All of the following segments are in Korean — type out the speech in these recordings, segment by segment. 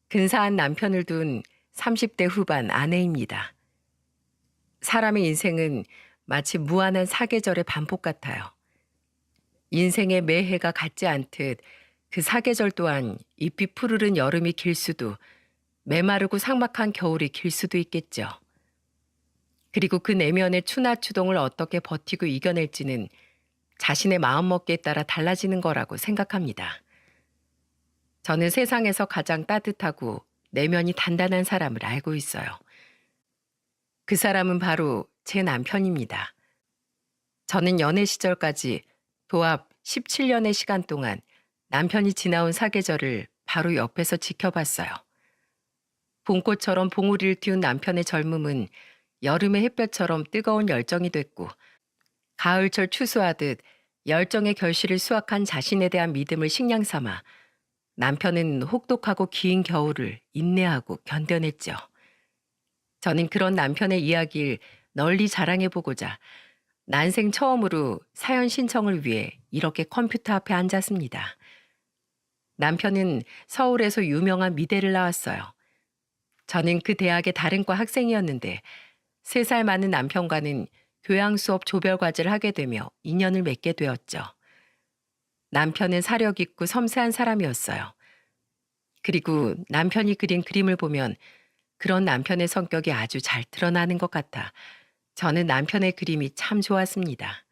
근사한 남편을 둔 30대 후반 아내입니다. 사람의 인생은 마치 무한한 사계절의 반복 같아요. 인생의 매해가 같지 않듯 그 사계절 또한 잎이 푸르른 여름이 길 수도 메마르고 삭막한 겨울이 길 수도 있겠죠. 그리고 그 내면의 추나추동을 어떻게 버티고 이겨낼지는 자신의 마음먹기에 따라 달라지는 거라고 생각합니다. 저는 세상에서 가장 따뜻하고 내면이 단단한 사람을 알고 있어요. 그 사람은 바로 제 남편입니다. 저는 연애 시절까지 도합 17년의 시간 동안 남편이 지나온 사계절을 바로 옆에서 지켜봤어요. 봄꽃처럼 봉우리를 틔운 남편의 젊음은 여름의 햇볕처럼 뜨거운 열정이 됐고, 가을철 추수하듯 열정의 결실을 수확한 자신에 대한 믿음을 식량 삼아 남편은 혹독하고 긴 겨울을 인내하고 견뎌냈죠. 저는 그런 남편의 이야기를 널리 자랑해보고자 난생 처음으로 사연 신청을 위해 이렇게 컴퓨터 앞에 앉았습니다. 남편은 서울에서 유명한 미대를 나왔어요. 저는 그 대학의 다른 과 학생이었는데 3살 많은 남편과는 교양 수업 조별 과제를 하게 되며 인연을 맺게 되었죠. 남편은 사력 있고 섬세한 사람이었어요. 그리고 남편이 그린 그림을 보면 그런 남편의 성격이 아주 잘 드러나는 것 같아 저는 남편의 그림이 참 좋았습니다.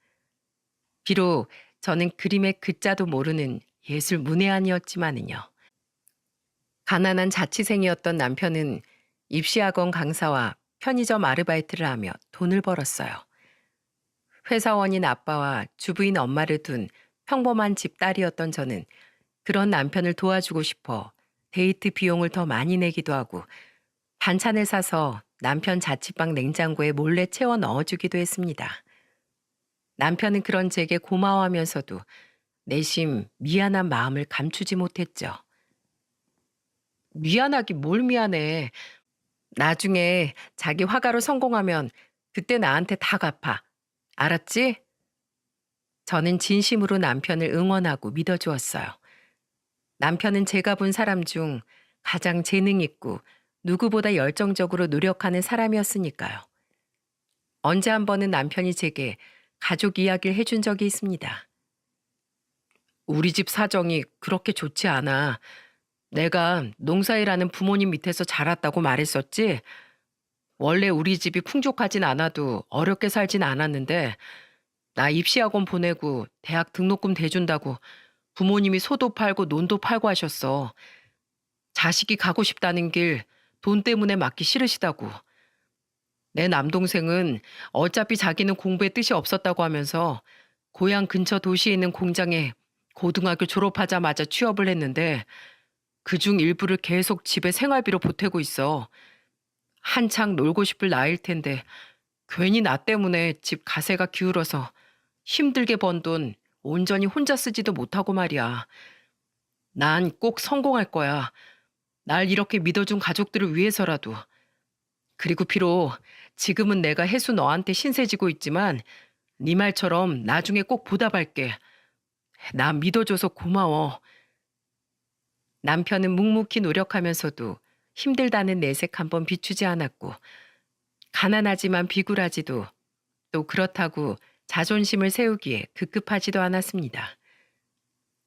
비록 저는 그림의 글자도 모르는 예술 문외한이었지만은요. 가난한 자취생이었던 남편은 입시학원 강사와 편의점 아르바이트를 하며 돈을 벌었어요. 회사원인 아빠와 주부인 엄마를 둔 평범한 집딸이었던 저는 그런 남편을 도와주고 싶어 데이트 비용을 더 많이 내기도 하고 반찬을 사서 남편 자취방 냉장고에 몰래 채워 넣어주기도 했습니다. 남편은 그런 제게 고마워하면서도 내심 미안한 마음을 감추지 못했죠. 미안하기 뭘 미안해. 나중에 자기 화가로 성공하면 그때 나한테 다 갚아. 알았지? 저는 진심으로 남편을 응원하고 믿어주었어요. 남편은 제가 본 사람 중 가장 재능 있고 누구보다 열정적으로 노력하는 사람이었으니까요. 언제 한 번은 남편이 제게 가족 이야기를 해준 적이 있습니다. 우리 집 사정이 그렇게 좋지 않아. 내가 농사일하는 부모님 밑에서 자랐다고 말했었지? 원래 우리 집이 풍족하진 않아도 어렵게 살진 않았는데 나 입시학원 보내고 대학 등록금 대준다고 부모님이 소도 팔고 논도 팔고 하셨어. 자식이 가고 싶다는 길 돈 때문에 막기 싫으시다고. 내 남동생은 어차피 자기는 공부에 뜻이 없었다고 하면서 고향 근처 도시에 있는 공장에 고등학교 졸업하자마자 취업을 했는데 그중 일부를 계속 집에 생활비로 보태고 있어. 한창 놀고 싶을 나이일 텐데 괜히 나 때문에 집 가세가 기울어서 힘들게 번 돈 온전히 혼자 쓰지도 못하고 말이야. 난 꼭 성공할 거야. 날 이렇게 믿어준 가족들을 위해서라도. 그리고 비록 지금은 내가 해수 너한테 신세지고 있지만 네 말처럼 나중에 꼭 보답할게. 나 믿어줘서 고마워. 남편은 묵묵히 노력하면서도 힘들다는 내색 한번 비추지 않았고 가난하지만 비굴하지도 또 그렇다고 자존심을 세우기에 급급하지도 않았습니다.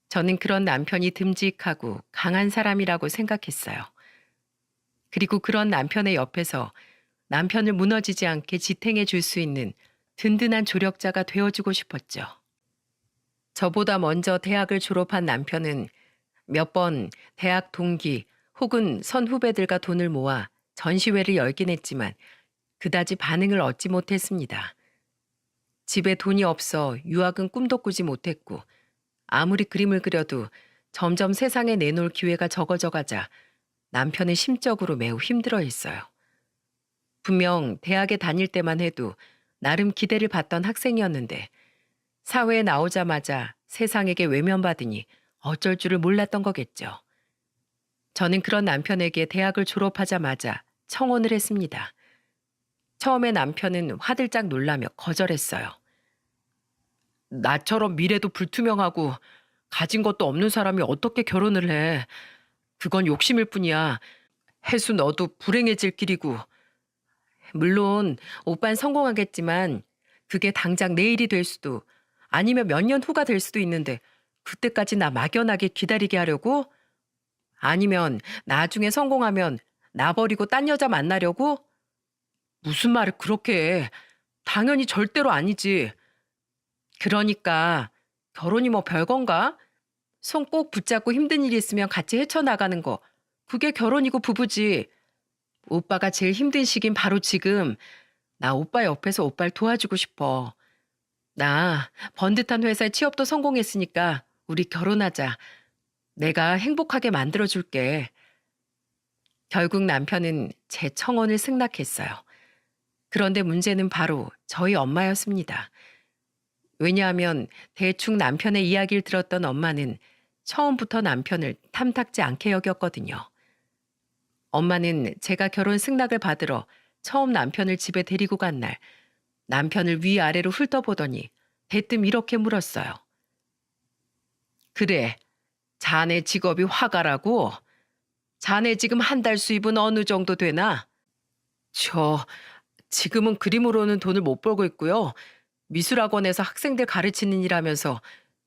저는 그런 남편이 듬직하고 강한 사람이라고 생각했어요. 그리고 그런 남편의 옆에서 남편을 무너지지 않게 지탱해 줄 수 있는 든든한 조력자가 되어주고 싶었죠. 저보다 먼저 대학을 졸업한 남편은 몇 번 대학 동기 혹은 선후배들과 돈을 모아 전시회를 열긴 했지만 그다지 반응을 얻지 못했습니다. 집에 돈이 없어 유학은 꿈도 꾸지 못했고 아무리 그림을 그려도 점점 세상에 내놓을 기회가 적어져 가자 남편은 심적으로 매우 힘들어했어요. 분명 대학에 다닐 때만 해도 나름 기대를 받던 학생이었는데 사회에 나오자마자 세상에게 외면받으니 어쩔 줄을 몰랐던 거겠죠. 저는 그런 남편에게 대학을 졸업하자마자 청혼을 했습니다. 처음에 남편은 화들짝 놀라며 거절했어요. 나처럼 미래도 불투명하고 가진 것도 없는 사람이 어떻게 결혼을 해. 그건 욕심일 뿐이야. 혜수 너도 불행해질 길이고. 물론 오빤 성공하겠지만 그게 당장 내일이 될 수도 아니면 몇 년 후가 될 수도 있는데 그때까지 나 막연하게 기다리게 하려고? 아니면 나중에 성공하면 나 버리고 딴 여자 만나려고? 무슨 말을 그렇게 해. 당연히 절대로 아니지. 그러니까 결혼이 뭐 별건가? 손 꼭 붙잡고 힘든 일이 있으면 같이 헤쳐나가는 거. 그게 결혼이고 부부지. 오빠가 제일 힘든 시긴 바로 지금. 나 오빠 옆에서 오빠를 도와주고 싶어. 나 번듯한 회사에 취업도 성공했으니까 우리 결혼하자. 내가 행복하게 만들어줄게. 결국 남편은 제 청혼을 승낙했어요. 그런데 문제는 바로 저희 엄마였습니다. 왜냐하면 대충 남편의 이야기를 들었던 엄마는 처음부터 남편을 탐탁지 않게 여겼거든요. 엄마는 제가 결혼 승낙을 받으러 처음 남편을 집에 데리고 간 날 남편을 위아래로 훑어보더니 대뜸 이렇게 물었어요. 그래, 자네 직업이 화가라고? 자네 지금 한 달 수입은 어느 정도 되나? 저 지금은 그림으로는 돈을 못 벌고 있고요. 미술학원에서 학생들 가르치는 일 하면서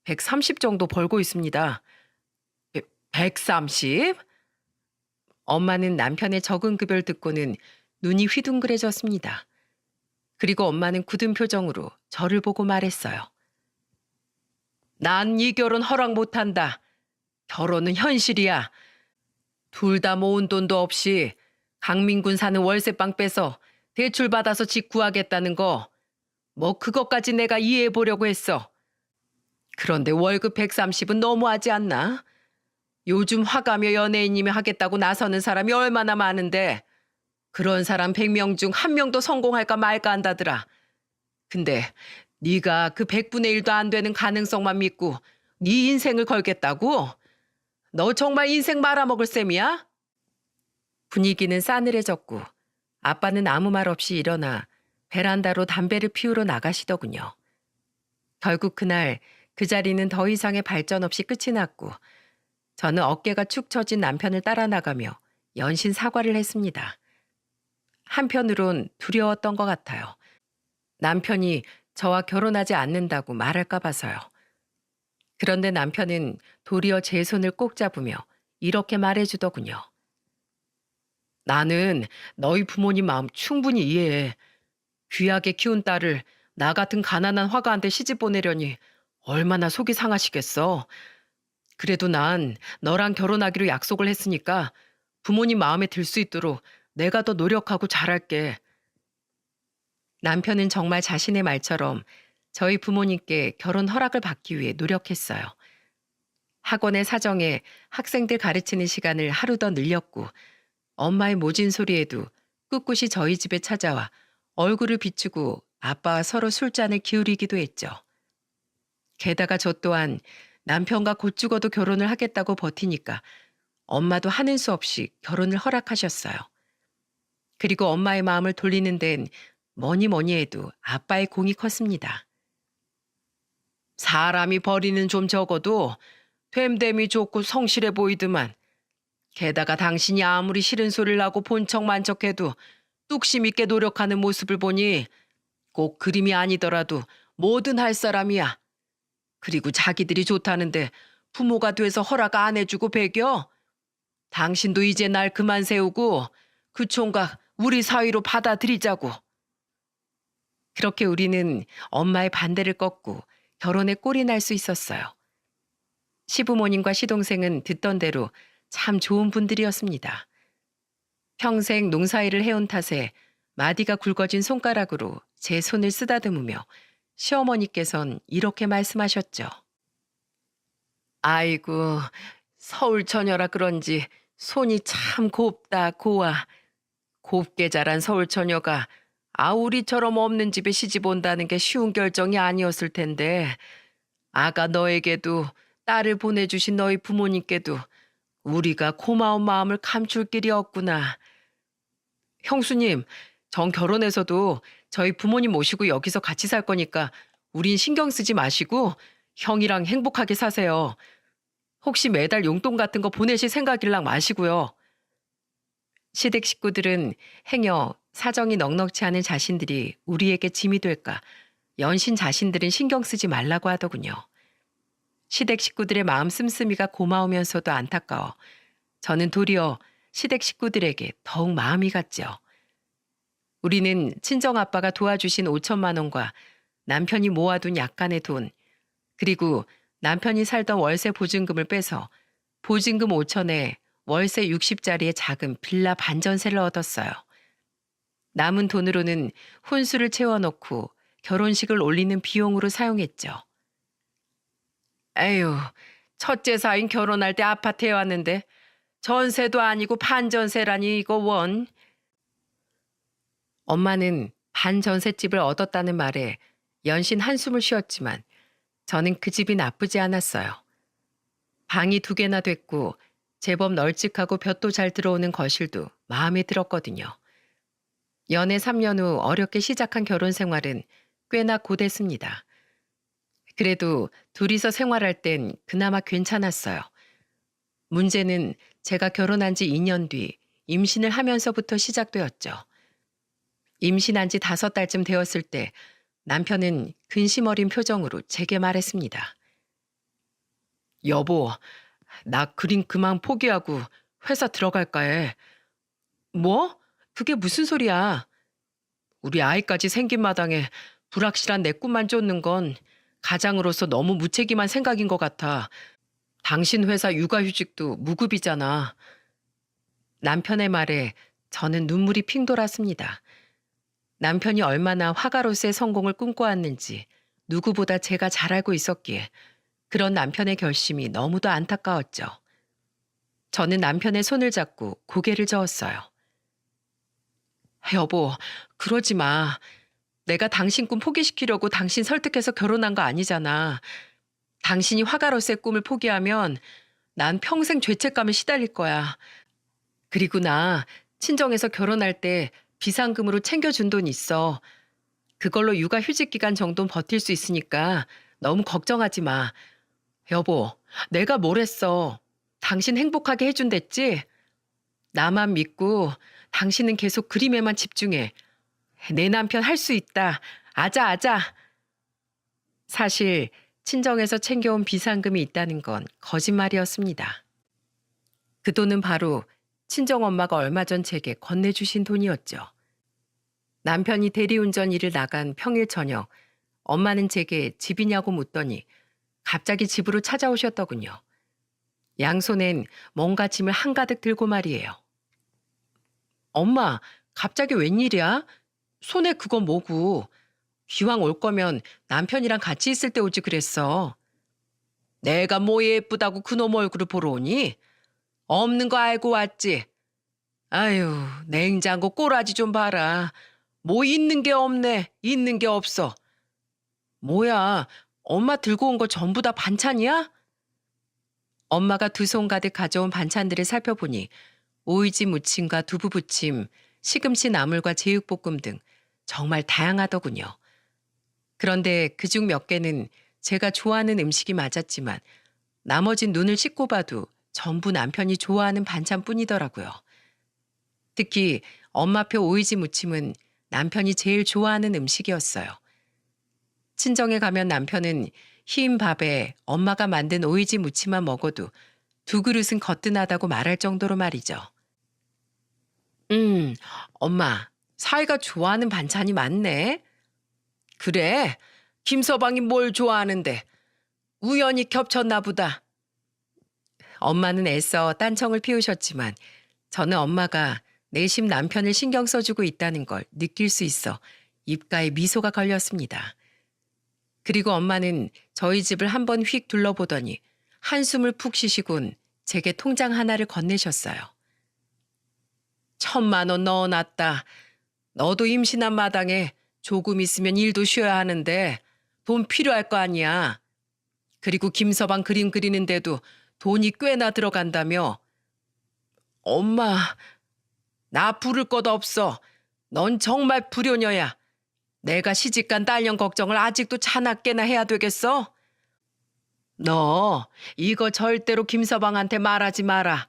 130 정도 벌고 있습니다. 130? 엄마는 남편의 적은 급여를 듣고는 눈이 휘둥그레졌습니다. 그리고 엄마는 굳은 표정으로 저를 보고 말했어요. 난 이 결혼 허락 못한다. 결혼은 현실이야. 둘 다 모은 돈도 없이 강민군 사는 월세방 빼서 대출 받아서 집 구하겠다는 거. 뭐 그것까지 내가 이해해 보려고 했어. 그런데 월급 130은 너무하지 않나? 요즘 화가며 연예인이며 하겠다고 나서는 사람이 얼마나 많은데 그런 사람 100명 중 한 명도 성공할까 말까 한다더라. 근데 네가 그 100분의 1도 안 되는 가능성만 믿고 네 인생을 걸겠다고? 너 정말 인생 말아먹을 셈이야? 분위기는 싸늘해졌고 아빠는 아무 말 없이 일어나 베란다로 담배를 피우러 나가시더군요. 결국 그날 그 자리는 더 이상의 발전 없이 끝이 났고 저는 어깨가 축 처진 남편을 따라 나가며 연신 사과를 했습니다. 한편으론 두려웠던 것 같아요. 남편이 저와 결혼하지 않는다고 말할까 봐서요. 그런데 남편은 도리어 제 손을 꼭 잡으며 이렇게 말해주더군요. 나는 너희 부모님 마음 충분히 이해해. 귀하게 키운 딸을 나 같은 가난한 화가한테 시집 보내려니 얼마나 속이 상하시겠어. 그래도 난 너랑 결혼하기로 약속을 했으니까 부모님 마음에 들 수 있도록 내가 더 노력하고 잘할게. 남편은 정말 자신의 말처럼 저희 부모님께 결혼 허락을 받기 위해 노력했어요. 학원의 사정에 학생들 가르치는 시간을 하루 더 늘렸고 엄마의 모진 소리에도 꿋꿋이 저희 집에 찾아와 얼굴을 비추고 아빠와 서로 술잔을 기울이기도 했죠. 게다가 저 또한 남편과 곧 죽어도 결혼을 하겠다고 버티니까 엄마도 하는 수 없이 결혼을 허락하셨어요. 그리고 엄마의 마음을 돌리는 데는 뭐니 뭐니 해도 아빠의 공이 컸습니다. 사람이 벌이는 좀 적어도 됨됨이 좋고 성실해 보이더만 게다가 당신이 아무리 싫은 소리를 하고 본척만척해도 뚝심 있게 노력하는 모습을 보니 꼭 그림이 아니더라도 뭐든 할 사람이야. 그리고 자기들이 좋다는데 부모가 돼서 허락 안 해주고 배겨? 당신도 이제 날 그만 세우고 그 총각 우리 사위로 받아들이자고. 그렇게 우리는 엄마의 반대를 꺾고 결혼에 꼴이 날 수 있었어요. 시부모님과 시동생은 듣던 대로 참 좋은 분들이었습니다. 평생 농사일을 해온 탓에 마디가 굵어진 손가락으로 제 손을 쓰다듬으며 시어머니께선 이렇게 말씀하셨죠. 아이고, 서울 처녀라 그런지 손이 참 곱다 고와. 곱게 자란 서울 처녀가 아우리처럼 없는 집에 시집 온다는 게 쉬운 결정이 아니었을 텐데 아가 너에게도 딸을 보내주신 너희 부모님께도 우리가 고마운 마음을 감출 길이 없구나. 형수님, 전 결혼해서도 저희 부모님 모시고 여기서 같이 살 거니까 우린 신경 쓰지 마시고 형이랑 행복하게 사세요. 혹시 매달 용돈 같은 거 보내실 생각일랑 마시고요. 시댁 식구들은 행여 사정이 넉넉치 않은 자신들이 우리에게 짐이 될까 연신 자신들은 신경 쓰지 말라고 하더군요. 시댁 식구들의 마음 씀씀이가 고마우면서도 안타까워 저는 도리어 시댁 식구들에게 더욱 마음이 갔죠. 우리는 친정아빠가 도와주신 5천만 원과 남편이 모아둔 약간의 돈, 그리고 남편이 살던 월세 보증금을 빼서 보증금 5천에 월세 60짜리의 작은 빌라 반전세를 얻었어요. 남은 돈으로는 혼수를 채워넣고 결혼식을 올리는 비용으로 사용했죠. 에휴, 첫째 사인 결혼할 때 아파트에 왔는데 전세도 아니고 반전세라니 이거 원. 엄마는 반전셋집을 얻었다는 말에 연신 한숨을 쉬었지만 저는 그 집이 나쁘지 않았어요. 방이 2개나 됐고 제법 널찍하고 볕도 잘 들어오는 거실도 마음에 들었거든요. 연애 3년 후 어렵게 시작한 결혼 생활은 꽤나 고됐습니다. 그래도 둘이서 생활할 땐 그나마 괜찮았어요. 문제는 제가 결혼한 지 2년 뒤 임신을 하면서부터 시작되었죠. 임신한 지 5달쯤 되었을 때 남편은 근심 어린 표정으로 제게 말했습니다. 여보, 나 그림 그만 포기하고 회사 들어갈까 해. 뭐? 그게 무슨 소리야? 우리 아이까지 생긴 마당에 불확실한 내 꿈만 쫓는 건 가장으로서 너무 무책임한 생각인 것 같아. 당신 회사 육아휴직도 무급이잖아. 남편의 말에 저는 눈물이 핑 돌았습니다. 남편이 얼마나 화가로서의 성공을 꿈꿔왔는지 누구보다 제가 잘 알고 있었기에 그런 남편의 결심이 너무도 안타까웠죠. 저는 남편의 손을 잡고 고개를 저었어요. 여보, 그러지 마. 내가 당신 꿈 포기시키려고 당신 설득해서 결혼한 거 아니잖아. 당신이 화가로서의 꿈을 포기하면 난 평생 죄책감에 시달릴 거야. 그리고 나 친정에서 결혼할 때 비상금으로 챙겨준 돈 있어. 그걸로 육아휴직 기간 정도는 버틸 수 있으니까 너무 걱정하지 마. 여보, 내가 뭘 했어. 당신 행복하게 해준댔지? 나만 믿고 당신은 계속 그림에만 집중해. 내 남편 할 수 있다. 아자, 아자. 사실 친정에서 챙겨온 비상금이 있다는 건 거짓말이었습니다. 그 돈은 바로 친정엄마가 얼마 전 제게 건네주신 돈이었죠. 남편이 대리운전 일을 나간 평일 저녁, 엄마는 제게 집이냐고 묻더니 갑자기 집으로 찾아오셨더군요. 양손엔 뭔가 짐을 한가득 들고 말이에요. 엄마, 갑자기 웬일이야? 손에 그거 뭐고? 기왕 올 거면 남편이랑 같이 있을 때 오지 그랬어. 내가 뭐 예쁘다고 그놈 얼굴을 보러 오니? 없는 거 알고 왔지? 아유, 냉장고 꼬라지 좀 봐라. 뭐 있는 게 없네, 있는 게 없어. 뭐야, 엄마 들고 온 거 전부 다 반찬이야? 엄마가 2손 가득 가져온 반찬들을 살펴보니 오이지 무침과 두부 부침, 시금치 나물과 제육볶음 등 정말 다양하더군요. 그런데 그중 몇 개는 제가 좋아하는 음식이 맞았지만 나머진 눈을 씻고 봐도 전부 남편이 좋아하는 반찬뿐이더라고요. 특히 엄마표 오이지 무침은 남편이 제일 좋아하는 음식이었어요. 친정에 가면 남편은 흰 밥에 엄마가 만든 오이지 무침만 먹어도 2그릇은 거뜬하다고 말할 정도로 말이죠. 엄마, 사이가 좋아하는 반찬이 많네. 그래, 김서방이 뭘 좋아하는데 우연히 겹쳤나 보다. 엄마는 애써 딴청을 피우셨지만 저는 엄마가 내심 남편을 신경 써주고 있다는 걸 느낄 수 있어 입가에 미소가 걸렸습니다. 그리고 엄마는 저희 집을 한번 휙 둘러보더니 한숨을 푹 쉬시곤 제게 통장 하나를 건네셨어요. 1,000만 원 넣어놨다. 너도 임신한 마당에 조금 있으면 일도 쉬어야 하는데 돈 필요할 거 아니야. 그리고 김서방 그림 그리는데도 돈이 꽤나 들어간다며. 엄마, 나 부를 것 없어. 넌 정말 불효녀야. 내가 시집간 딸년 걱정을 아직도 차납게나 해야 되겠어? 너 이거 절대로 김서방한테 말하지 마라.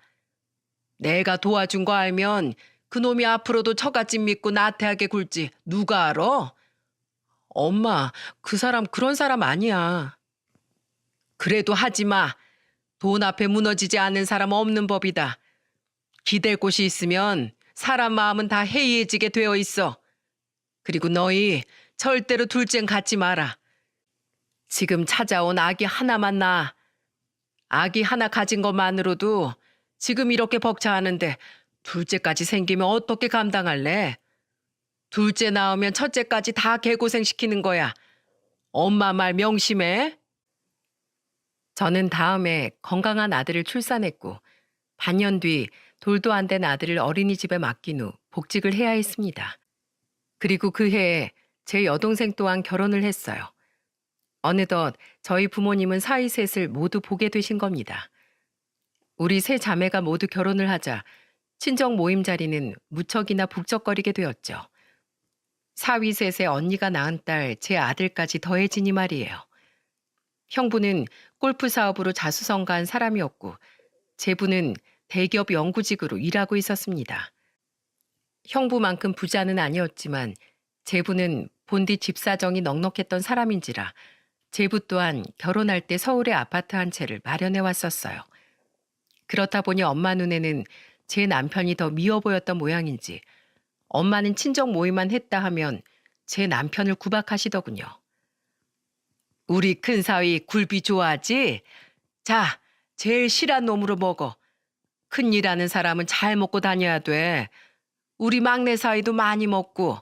내가 도와준 거 알면 그놈이 앞으로도 처갓집 믿고 나태하게 굴지 누가 알아? 엄마, 그 사람 그런 사람 아니야. 그래도 하지 마. 돈 앞에 무너지지 않는 사람 없는 법이다. 기댈 곳이 있으면 사람 마음은 다 해이해지게 되어 있어. 그리고 너희 절대로 둘째는 갖지 마라. 지금 찾아온 아기 하나만 낳아. 아기 하나 가진 것만으로도 지금 이렇게 벅차하는데 둘째까지 생기면 어떻게 감당할래? 둘째 낳으면 첫째까지 다 개고생시키는 거야. 엄마 말 명심해. 저는 다음에 건강한 아들을 출산했고 반년 뒤 돌도 안 된 아들을 어린이집에 맡긴 후 복직을 해야 했습니다. 그리고 그 해에 제 여동생 또한 결혼을 했어요. 어느덧 저희 부모님은 사위셋을 모두 보게 되신 겁니다. 우리 세 자매가 모두 결혼을 하자 친정 모임 자리는 무척이나 북적거리게 되었죠. 사위셋의 언니가 낳은 딸 제 아들까지 더해지니 말이에요. 형부는 골프 사업으로 자수성가한 사람이었고 제부는 대기업 연구직으로 일하고 있었습니다. 형부만큼 부자는 아니었지만 제부는 본디 집 사정이 넉넉했던 사람인지라 제부 또한 결혼할 때 서울에 아파트 한 채를 마련해 왔었어요. 그렇다 보니 엄마 눈에는 제 남편이 더 미워 보였던 모양인지 엄마는 친정 모임만 했다 하면 제 남편을 구박하시더군요. 우리 큰사위 굴비 좋아하지? 자, 제일 실한 놈으로 먹어. 큰일하는 사람은 잘 먹고 다녀야 돼. 우리 막내 사위도 많이 먹고.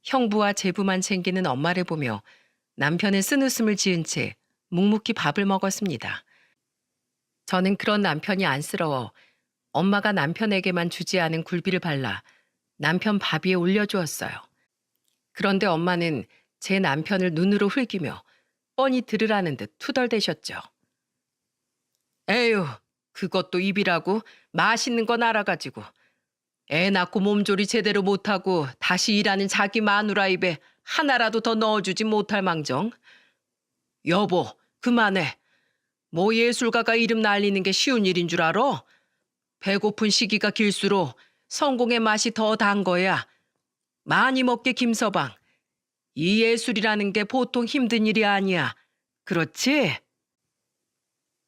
형부와 제부만 챙기는 엄마를 보며 남편은 쓴웃음을 지은 채 묵묵히 밥을 먹었습니다. 저는 그런 남편이 안쓰러워 엄마가 남편에게만 주지 않은 굴비를 발라 남편 밥 위에 올려주었어요. 그런데 엄마는 제 남편을 눈으로 흘기며 뻔히 들으라는 듯 투덜대셨죠. 에휴, 그것도 입이라고 맛있는 건 알아가지고 애 낳고 몸조리 제대로 못하고 다시 일하는 자기 마누라 입에 하나라도 더 넣어주지 못할 망정. 여보, 그만해. 뭐 예술가가 이름 날리는 게 쉬운 일인 줄 알아? 배고픈 시기가 길수록 성공의 맛이 더 단 거야. 많이 먹게 김서방. 이 예술이라는 게 보통 힘든 일이 아니야. 그렇지?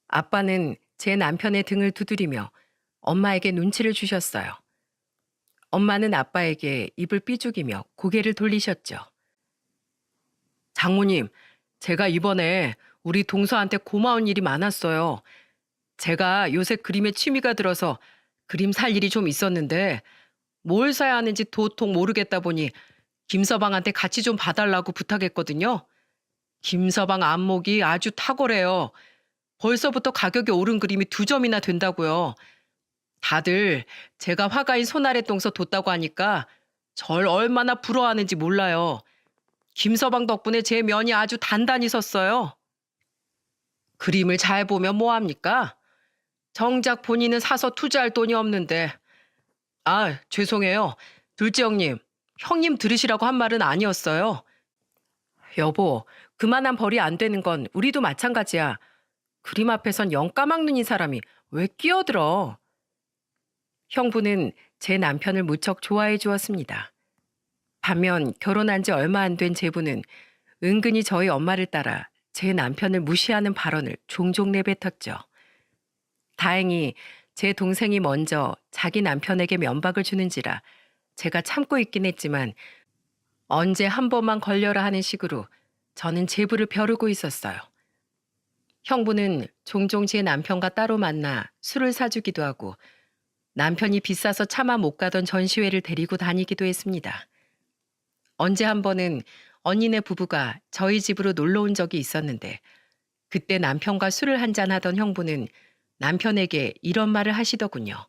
아빠는 제 남편의 등을 두드리며 엄마에게 눈치를 주셨어요. 엄마는 아빠에게 입을 삐죽이며 고개를 돌리셨죠. 장모님, 제가 이번에 우리 동서한테 고마운 일이 많았어요. 제가 요새 그림에 취미가 들어서 그림 살 일이 좀 있었는데 뭘 사야 하는지 도통 모르겠다 보니 김서방한테 같이 좀 봐달라고 부탁했거든요. 김서방 안목이 아주 탁월해요. 벌써부터 가격이 오른 그림이 2점이나 된다고요. 다들 제가 화가인 손아래동서 뒀다고 하니까 절 얼마나 부러워하는지 몰라요. 김서방 덕분에 제 면이 아주 단단히 섰어요. 그림을 잘 보면 뭐합니까? 정작 본인은 사서 투자할 돈이 없는데. 아, 죄송해요. 둘째 형님, 형님 들으시라고 한 말은 아니었어요. 여보, 그만한 벌이 안 되는 건 우리도 마찬가지야. 그림 앞에선 영 까막눈인 사람이 왜 끼어들어? 형부는 제 남편을 무척 좋아해 주었습니다. 반면 결혼한 지 얼마 안 된 제부는 은근히 저희 엄마를 따라 제 남편을 무시하는 발언을 종종 내뱉었죠. 다행히 제 동생이 먼저 자기 남편에게 면박을 주는지라 제가 참고 있긴 했지만 언제 한 번만 걸려라 하는 식으로 저는 제부를 벼르고 있었어요. 형부는 종종 제 남편과 따로 만나 술을 사주기도 하고 남편이 비싸서 차마 못 가던 전시회를 데리고 다니기도 했습니다. 언제 한 번은 언니네 부부가 저희 집으로 놀러 온 적이 있었는데 그때 남편과 술을 한잔 하던 형부는 남편에게 이런 말을 하시더군요.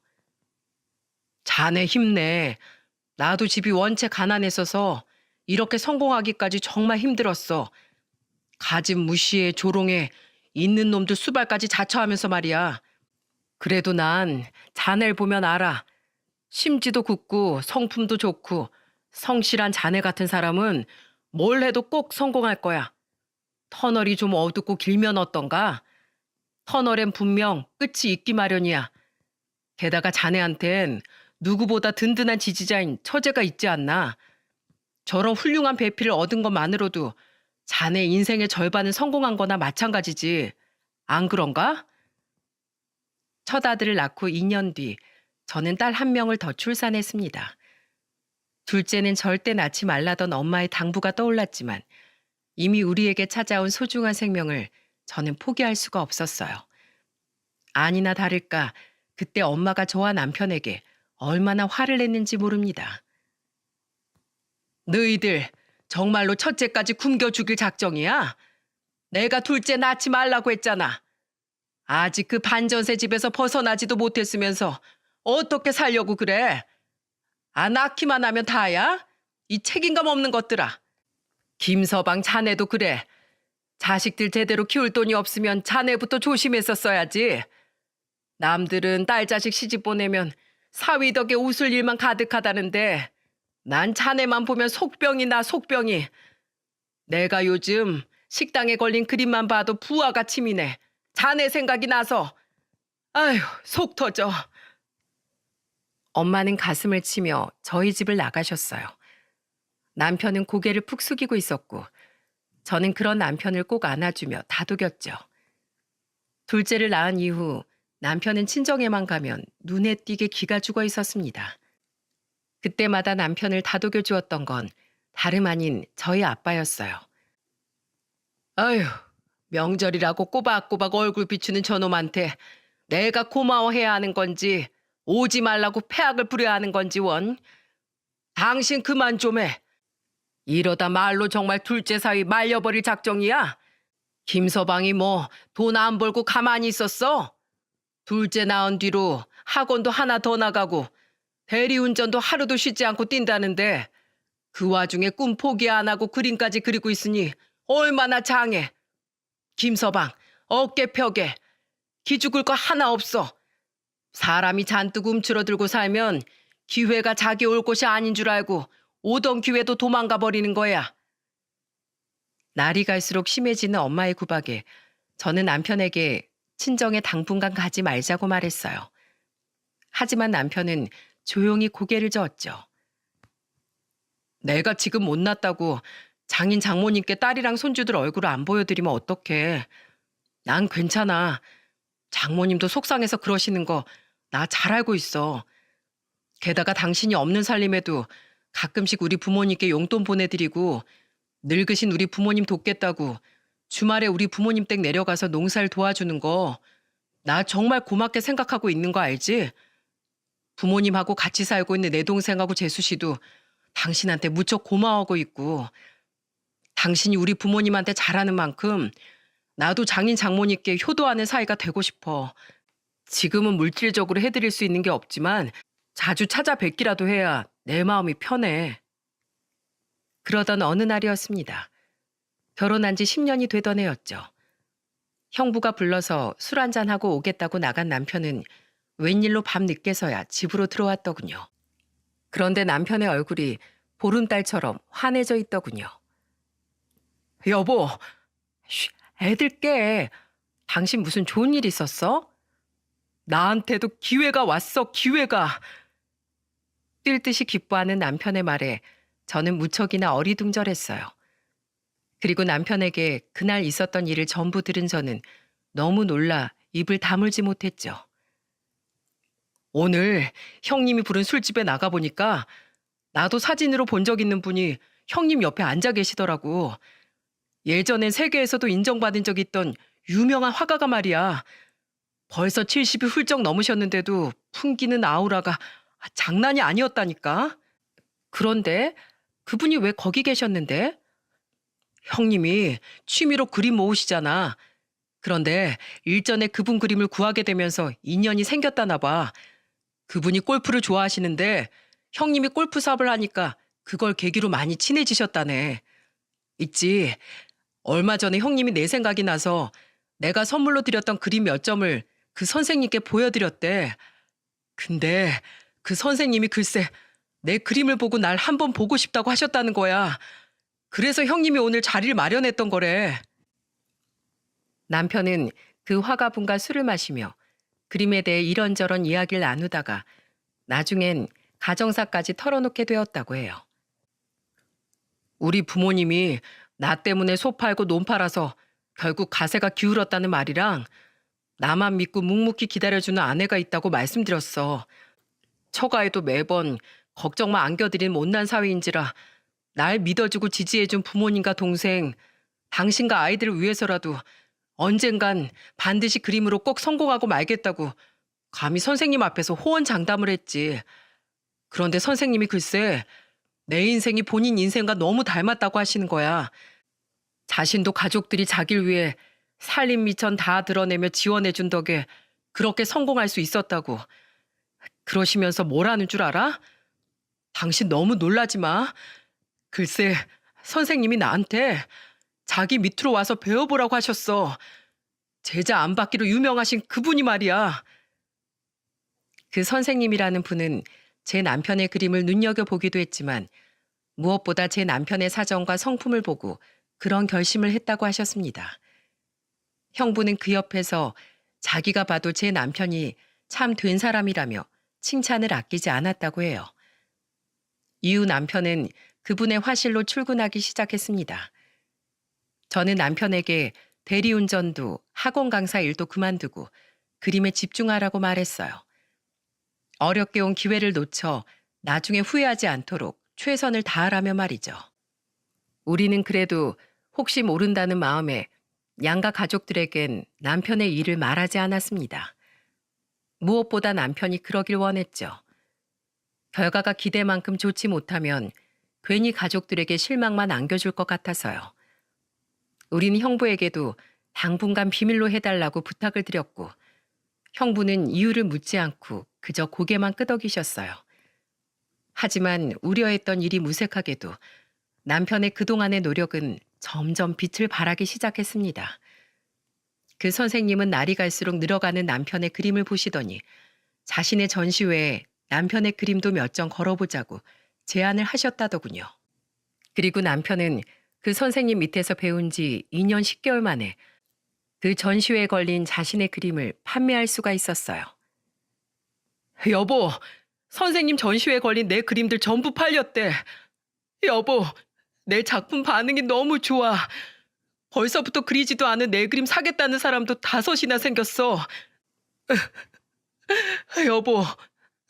자네 힘내. 나도 집이 원체 가난했어서 이렇게 성공하기까지 정말 힘들었어. 가진 무시에 조롱에 있는 놈들 수발까지 자처하면서 말이야. 그래도 난 자네를 보면 알아. 심지도 굳고 성품도 좋고 성실한 자네 같은 사람은 뭘 해도 꼭 성공할 거야. 터널이 좀 어둡고 길면 어떤가? 터널엔 분명 끝이 있기 마련이야. 게다가 자네한텐 누구보다 든든한 지지자인 처제가 있지 않나. 저런 훌륭한 배필을 얻은 것만으로도 자네 인생의 절반은 성공한 거나 마찬가지지. 안 그런가? 첫 아들을 낳고 2년 뒤 저는 딸 한 명을 더 출산했습니다. 둘째는 절대 낳지 말라던 엄마의 당부가 떠올랐지만 이미 우리에게 찾아온 소중한 생명을 저는 포기할 수가 없었어요. 아니나 다를까 그때 엄마가 저와 남편에게 얼마나 화를 냈는지 모릅니다. 너희들 정말로 첫째까지 굶겨 죽일 작정이야? 내가 둘째 낳지 말라고 했잖아. 아직 그 반전세 집에서 벗어나지도 못했으면서 어떻게 살려고 그래? 아, 낳기만 하면 다야? 이 책임감 없는 것들아. 김서방 자네도 그래. 자식들 제대로 키울 돈이 없으면 자네부터 조심했었어야지. 남들은 딸 자식 시집 보내면 사위 덕에 웃을 일만 가득하다는데 난 자네만 보면 속병이 나 속병이. 내가 요즘 식당에 걸린 그림만 봐도 부하가 치미네. 자네 생각이 나서. 아휴, 속 터져. 엄마는 가슴을 치며 저희 집을 나가셨어요. 남편은 고개를 푹 숙이고 있었고 저는 그런 남편을 꼭 안아주며 다독였죠. 둘째를 낳은 이후 남편은 친정에만 가면 눈에 띄게 기가 죽어 있었습니다. 그때마다 남편을 다독여 주었던 건 다름 아닌 저희 아빠였어요. 아휴, 명절이라고 꼬박꼬박 얼굴 비추는 저놈한테 내가 고마워해야 하는 건지 오지 말라고 폐악을 부려야 하는 건지 원. 당신 그만 좀 해. 이러다 말로 정말 둘째 사위 말려버릴 작정이야? 김서방이 뭐 돈 안 벌고 가만히 있었어? 둘째 낳은 뒤로 학원도 하나 더 나가고 대리운전도 하루도 쉬지 않고 뛴다는데 그 와중에 꿈 포기 안 하고 그림까지 그리고 있으니 얼마나 장해. 김서방 어깨 펴게. 기죽을 거 하나 없어. 사람이 잔뜩 움츠러들고 살면 기회가 자기 올 곳이 아닌 줄 알고 오던 기회도 도망가 버리는 거야. 날이 갈수록 심해지는 엄마의 구박에 저는 남편에게 친정에 당분간 가지 말자고 말했어요. 하지만 남편은 조용히 고개를 저었죠. 내가 지금 못 낳았다고 장인 장모님께 딸이랑 손주들 얼굴을 안 보여드리면 어떡해. 난 괜찮아. 장모님도 속상해서 그러시는 거 나 잘 알고 있어. 게다가 당신이 없는 살림에도 가끔씩 우리 부모님께 용돈 보내드리고 늙으신 우리 부모님 돕겠다고 주말에 우리 부모님 댁 내려가서 농사를 도와주는 거 나 정말 고맙게 생각하고 있는 거 알지? 부모님하고 같이 살고 있는 내 동생하고 재수 씨도 당신한테 무척 고마워하고 있고 당신이 우리 부모님한테 잘하는 만큼 나도 장인 장모님께 효도하는 사이가 되고 싶어. 지금은 물질적으로 해드릴 수 있는 게 없지만 자주 찾아뵙기라도 해야 내 마음이 편해. 그러던 어느 날이었습니다. 결혼한 지 10년이 되던 해였죠. 형부가 불러서 술 한잔하고 오겠다고 나간 남편은 웬일로 밤 늦게서야 집으로 들어왔더군요. 그런데 남편의 얼굴이 보름달처럼 환해져 있더군요. 여보, 쉬, 애들 깨. 당신 무슨 좋은 일 있었어? 나한테도 기회가 왔어, 기회가. 뛸 듯이 기뻐하는 남편의 말에 저는 무척이나 어리둥절했어요. 그리고 남편에게 그날 있었던 일을 전부 들은 저는 너무 놀라 입을 다물지 못했죠. 오늘 형님이 부른 술집에 나가보니까 나도 사진으로 본 적 있는 분이 형님 옆에 앉아 계시더라고. 예전엔 세계에서도 인정받은 적 있던 유명한 화가가 말이야. 벌써 70이 훌쩍 넘으셨는데도 풍기는 아우라가 장난이 아니었다니까. 그런데 그분이 왜 거기 계셨는데? 형님이 취미로 그림 모으시잖아. 그런데 일전에 그분 그림을 구하게 되면서 인연이 생겼다나 봐. 그분이 골프를 좋아하시는데 형님이 골프 사업을 하니까 그걸 계기로 많이 친해지셨다네. 있지. 얼마 전에 형님이 내 생각이 나서 내가 선물로 드렸던 그림 몇 점을 그 선생님께 보여드렸대. 근데 그 선생님이 글쎄 내 그림을 보고 날 한번 보고 싶다고 하셨다는 거야. 그래서 형님이 오늘 자리를 마련했던 거래. 남편은 그 화가분과 술을 마시며 그림에 대해 이런저런 이야기를 나누다가 나중엔 가정사까지 털어놓게 되었다고 해요. 우리 부모님이 나 때문에 소 팔고 논 팔아서 결국 가세가 기울었다는 말이랑 나만 믿고 묵묵히 기다려주는 아내가 있다고 말씀드렸어. 처가에도 매번 걱정만 안겨드린 못난 사위인지라 날 믿어주고 지지해준 부모님과 동생, 당신과 아이들을 위해서라도 언젠간 반드시 그림으로 꼭 성공하고 말겠다고 감히 선생님 앞에서 호언장담을 했지. 그런데 선생님이 글쎄 내 인생이 본인 인생과 너무 닮았다고 하시는 거야. 자신도 가족들이 자기를 위해 살림 미천 다 드러내며 지원해준 덕에 그렇게 성공할 수 있었다고. 그러시면서 뭘 하는 줄 알아? 당신 너무 놀라지 마. 글쎄 선생님이 나한테 자기 밑으로 와서 배워보라고 하셨어. 제자 안 받기로 유명하신 그분이 말이야. 그 선생님이라는 분은 제 남편의 그림을 눈여겨보기도 했지만 무엇보다 제 남편의 사정과 성품을 보고 그런 결심을 했다고 하셨습니다. 형부는 그 옆에서 자기가 봐도 제 남편이 참 된 사람이라며 칭찬을 아끼지 않았다고 해요. 이후 남편은 그분의 화실로 출근하기 시작했습니다. 저는 남편에게 대리운전도 학원 강사 일도 그만두고 그림에 집중하라고 말했어요. 어렵게 온 기회를 놓쳐 나중에 후회하지 않도록 최선을 다하라며 말이죠. 우리는 그래도 혹시 모른다는 마음에 양가 가족들에겐 남편의 일을 말하지 않았습니다. 무엇보다 남편이 그러길 원했죠. 결과가 기대만큼 좋지 못하면 괜히 가족들에게 실망만 안겨줄 것 같아서요. 우린 형부에게도 당분간 비밀로 해달라고 부탁을 드렸고 형부는 이유를 묻지 않고 그저 고개만 끄덕이셨어요. 하지만 우려했던 일이 무색하게도 남편의 그동안의 노력은 점점 빛을 발하기 시작했습니다. 그 선생님은 날이 갈수록 늘어가는 남편의 그림을 보시더니 자신의 전시회에 남편의 그림도 몇 점 걸어보자고 제안을 하셨다더군요. 그리고 남편은 그 선생님 밑에서 배운 지 2년 10개월 만에 그 전시회에 걸린 자신의 그림을 판매할 수가 있었어요. 여보, 선생님 전시회에 걸린 내 그림들 전부 팔렸대. 여보, 내 작품 반응이 너무 좋아. 벌써부터 그리지도 않은 내 그림 사겠다는 사람도 5이나 생겼어. 여보,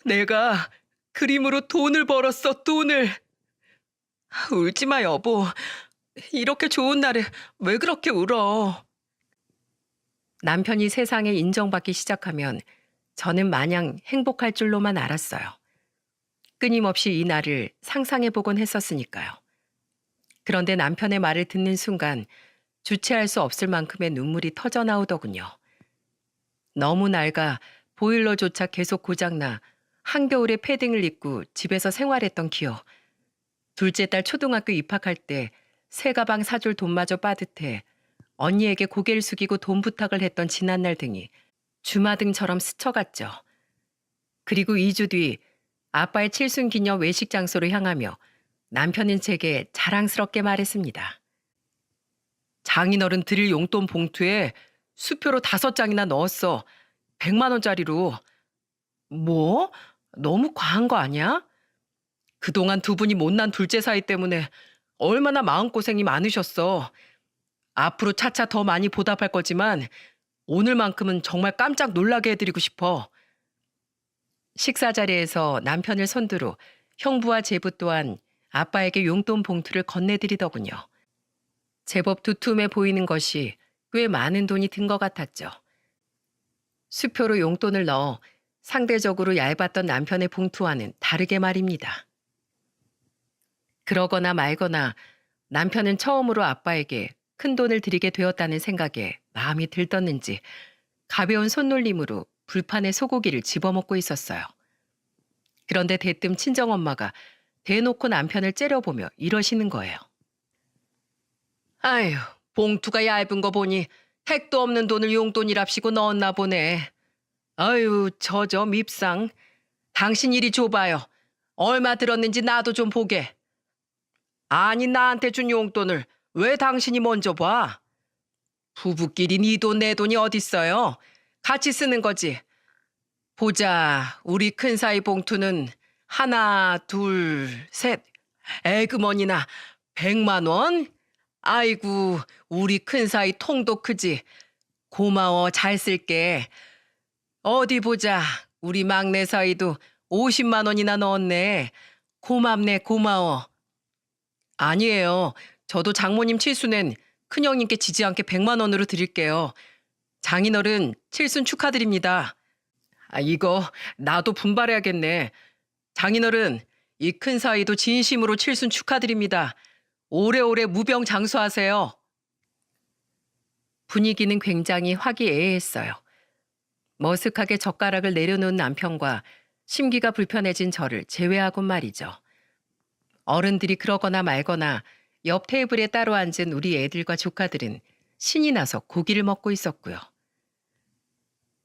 내가 그림으로 돈을 벌었어, 돈을. 울지 마, 여보. 이렇게 좋은 날에 왜 그렇게 울어? 남편이 세상에 인정받기 시작하면 저는 마냥 행복할 줄로만 알았어요. 끊임없이 이 날을 상상해보곤 했었으니까요. 그런데 남편의 말을 듣는 순간 주체할 수 없을 만큼의 눈물이 터져 나오더군요. 너무 낡아 보일러조차 계속 고장나 한겨울에 패딩을 입고 집에서 생활했던 기억. 둘째 딸 초등학교 입학할 때 새 가방 사줄 돈마저 빠듯해 언니에게 고개를 숙이고 돈 부탁을 했던 지난날 등이 주마등처럼 스쳐갔죠. 그리고 2주 뒤 아빠의 칠순기념 외식 장소로 향하며 남편은 제게 자랑스럽게 말했습니다. 장인어른 드릴 용돈 봉투에 수표로 5장이나 넣었어. 100만 원짜리로. 뭐? 너무 과한 거 아니야? 그동안 두 분이 못난 둘째 사이 때문에 얼마나 마음고생이 많으셨어. 앞으로 차차 더 많이 보답할 거지만 오늘만큼은 정말 깜짝 놀라게 해드리고 싶어. 식사 자리에서 남편을 선두로 형부와 제부 또한 아빠에게 용돈 봉투를 건네드리더군요. 제법 두툼해 보이는 것이 꽤 많은 돈이 든 것 같았죠. 수표로 용돈을 넣어 상대적으로 얇았던 남편의 봉투와는 다르게 말입니다. 그러거나 말거나 남편은 처음으로 아빠에게 큰 돈을 드리게 되었다는 생각에 마음이 들떴는지 가벼운 손놀림으로 불판에 소고기를 집어먹고 있었어요. 그런데 대뜸 친정엄마가 대놓고 남편을 째려보며 이러시는 거예요. 아휴, 봉투가 얇은 거 보니 택도 없는 돈을 용돈이랍시고 넣었나 보네. 아유, 저 밉상. 당신 이리 줘봐요. 얼마 들었는지 나도 좀 보게. 아니, 나한테 준 용돈을 왜 당신이 먼저 봐? 부부끼리 네 돈 내 돈이 어딨어요? 같이 쓰는 거지. 보자. 우리 큰사이 봉투는 하나, 둘, 셋. 에그머니나 100만 원? 아이고, 우리 큰사이 통도 크지. 고마워, 잘 쓸게. 어디 보자. 우리 막내 사이도 50만 원이나 넣었네. 고맙네, 고마워. 아니에요. 저도 장모님 칠순엔 큰형님께 지지 않게 100만 원으로 드릴게요. 장인어른 칠순 축하드립니다. 이거 나도 분발해야겠네. 장인어른, 이 큰 사이도 진심으로 칠순 축하드립니다. 오래오래 무병장수하세요. 분위기는 굉장히 화기애애했어요. 머쓱하게 젓가락을 내려놓은 남편과 심기가 불편해진 저를 제외하곤 말이죠. 어른들이 그러거나 말거나 옆 테이블에 따로 앉은 우리 애들과 조카들은 신이 나서 고기를 먹고 있었고요.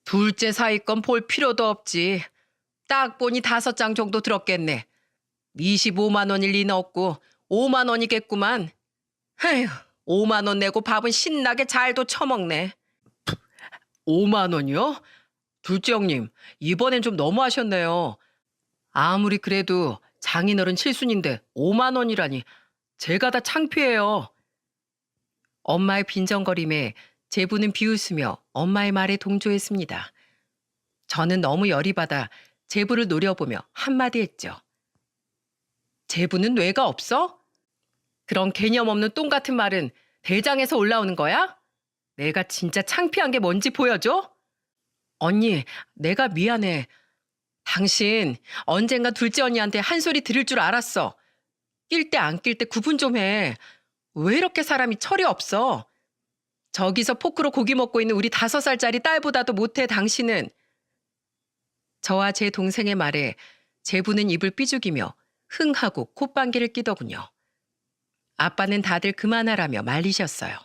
둘째 사이 건 볼 필요도 없지. 딱 보니 5장 정도 들었겠네. 25만 원일 리는 없고 5만 원이겠구만. 에휴, 5만 원 내고 밥은 신나게 잘도 처먹네. 5만 원이요? 둘째 형님, 이번엔 좀 너무하셨네요. 아무리 그래도 장인어른 칠순인데 5만 원이라니 제가 다 창피해요. 엄마의 빈정거림에 제부는 비웃으며 엄마의 말에 동조했습니다. 저는 너무 열이 받아 제부를 노려보며 한마디 했죠. 제부는 뇌가 없어? 그런 개념 없는 똥 같은 말은 대장에서 올라오는 거야? 내가 진짜 창피한 게 뭔지 보여줘? 언니, 내가 미안해. 당신 언젠가 둘째 언니한테 한 소리 들을 줄 알았어. 낄 때 안 낄 때 구분 좀 해. 왜 이렇게 사람이 철이 없어? 저기서 포크로 고기 먹고 있는 우리 5살짜리 딸보다도 못해 당신은. 저와 제 동생의 말에 제부는 입을 삐죽이며 흥하고 콧방귀를 끼더군요. 아빠는 다들 그만하라며 말리셨어요.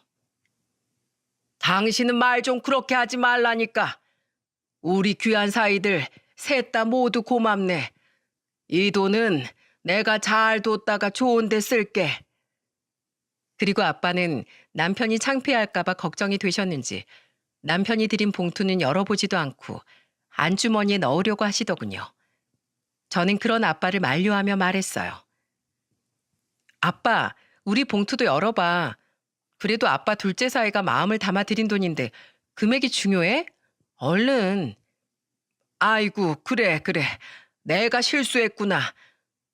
당신은 말 좀 그렇게 하지 말라니까. 우리 귀한 사이들 셋 다 모두 고맙네. 이 돈은 내가 잘 뒀다가 좋은 데 쓸게. 그리고 아빠는 남편이 창피할까 봐 걱정이 되셨는지 남편이 드린 봉투는 열어보지도 않고 안주머니에 넣으려고 하시더군요. 저는 그런 아빠를 만류하며 말했어요. 아빠, 우리 봉투도 열어봐. 그래도 아빠 둘째 사이가 마음을 담아 드린 돈인데 금액이 중요해? 얼른. 아이고, 그래. 내가 실수했구나.